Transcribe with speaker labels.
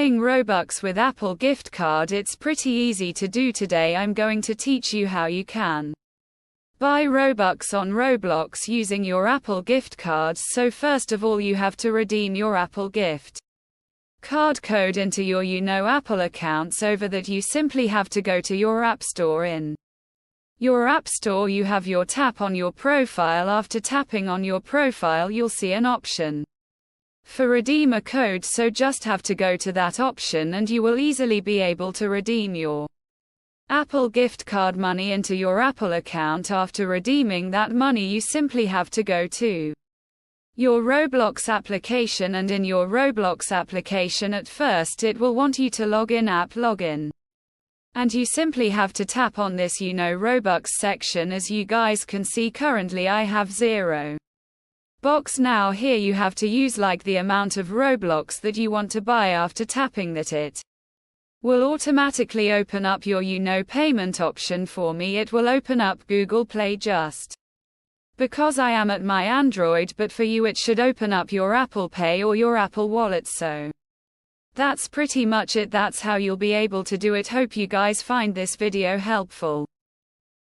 Speaker 1: Buying Robux with Apple gift card. It's pretty easy to do. Today I'm going to teach you how you can buy Robux on Roblox using your Apple gift cards. So first of all you have to redeem your Apple gift card code into your Apple accounts. Over that you simply have to go to your App Store. In your App Store you have your tap on your profile. After tapping on your profile you'll see an option for redeem a code, so just have to go to that option and you will easily be able to redeem your Apple gift card money into your Apple account. After redeeming that money you simply have to go to your Roblox application, and in your Roblox application at first it will want you to log in. Login, and you simply have to tap on this Robux section. As you guys can see, currently I have 0 box. Now here you have to use like the amount of Roblox that you want to buy. After tapping that, it will automatically open up your payment option. For me it will open up Google Play just because I am at my Android, but for you it should open up your Apple Pay or your Apple Wallet. So that's pretty much it. That's how you'll be able to do it. Hope you guys find this video helpful.